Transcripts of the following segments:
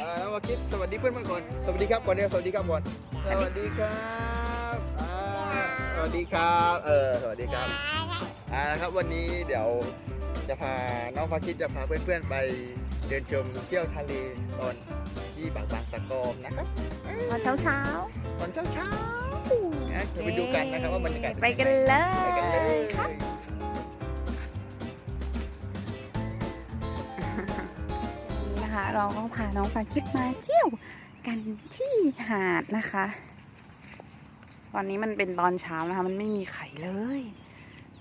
น้องวาคิดสวัสดีเพื่อนก่อนสวัสดีครับก่อนเดียวสวัสดีครับก่อนสวัสดีครับสวัสดีครับสวัสดีครับนะครับวันนี้เดี๋ยวจะพาน้องวาคิดจะพาเพื่อนๆไปเดินชมเที่ยวทะเลตอนที่บางสะกอมนะครับตอนเช้าตอนเช้าไปดูกันนะครับว่าบรรยากาศไปกันเลย ครับนะคะเราก็พาน้องฟาคิดมาเที่ยวกันที่หาดนะคะตอนนี้มันเป็นตอนเช้านะคะมันไม่มีใครเลย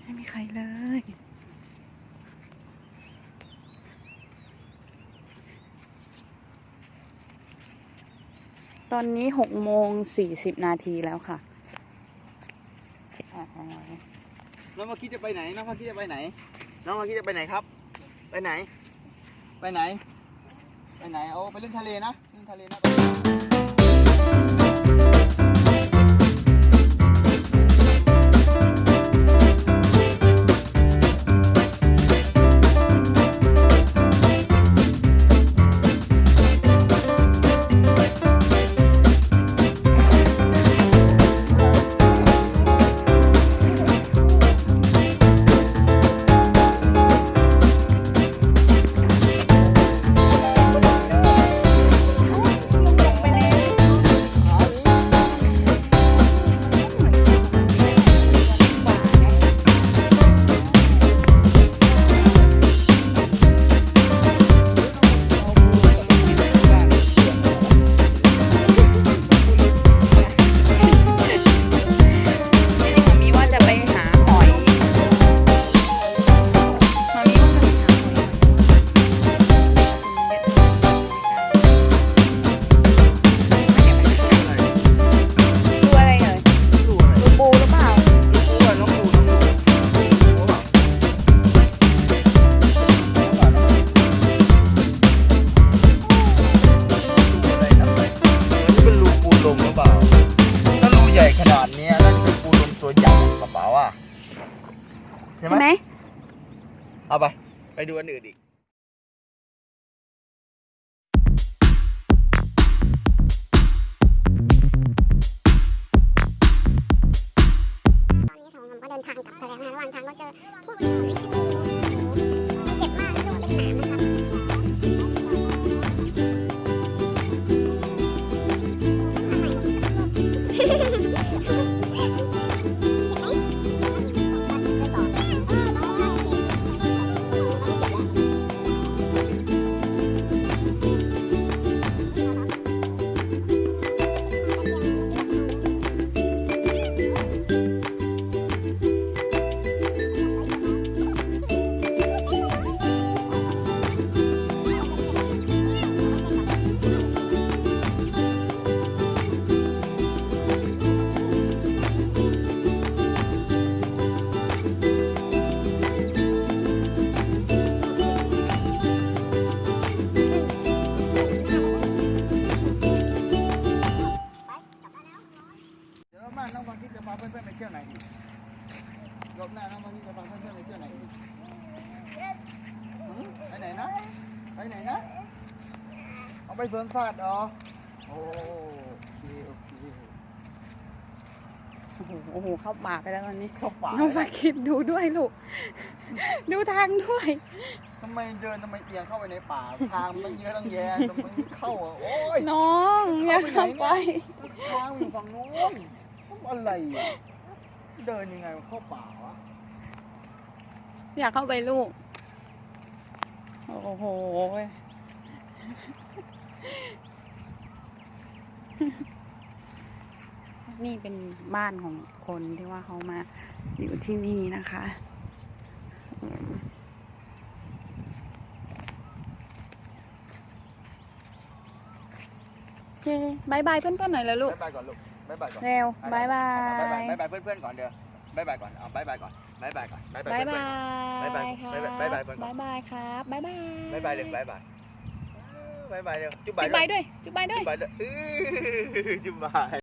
ไม่มีใครเลยตอนนี้6:40 แล้วค่ะน้องวาคิดจะไปไหนน้องวาคิดจะไปไหนน้องวาคิดจะไปไหนครับไปไหนไปไหนไปไหนเอาไปเล่นทะเลนะเล่นทะเลนะขนาดนี้น่าจะเป็นปูลมตัวใหญ่กระเป๋าอ่ะใช่ไหมเอาไปดูอันอื่นอีกตอนนี้2 คนก็เดินทางกลับไปแล้วนะระหว่างทางก็เจอพวกเจ็บมากช่วงเป็นหนามนะครับน้องบางทีจะพาเพื่อนๆไปเที่ยวไหนอีกรอบหน้าน้องบางทีจะพาเพื่อนๆไปเที่ยวไหนอีกไปไหนนะไปไหนนะเอาไปสวนสัตว์เหรอโอเคโอ้โหเข้าป่าไปแล้วตอนนี้เข้าป่าน้องฟาคิดดูด้วยลูกดูทางด้วยทำไมเอียงเข้าไปในป่าทางมันเยอะตั้งแยะทำไมไม่เข้าอ่ะโอ้ยน้องอย่าเข้าไปทางอยู่ฝั่งโน้นอะไรเดินยังไงมันเข้าป่าวะอยากเข้าไปลูกโอ้โหนี่เป็นบ้านของคนที่ว่าเขามาอยู่ที่นี่นะคะโอเคบายบายเพื่อนๆหน่อยเลยลูกบายบายก่อนลูกบายบายก่อนเร็วบายบายบายบายเพื่อนๆก่อนเดี๋ยวบายบายก่อนเอาบายบายก่อนบายบายก่อนบายบายบายบายบายบายบายบายบายบายครับบายบายบายบายเลยบายบายบายบายเร็วจุ๊บบายด้วยจุ๊บบายด้วยจุ๊บบาย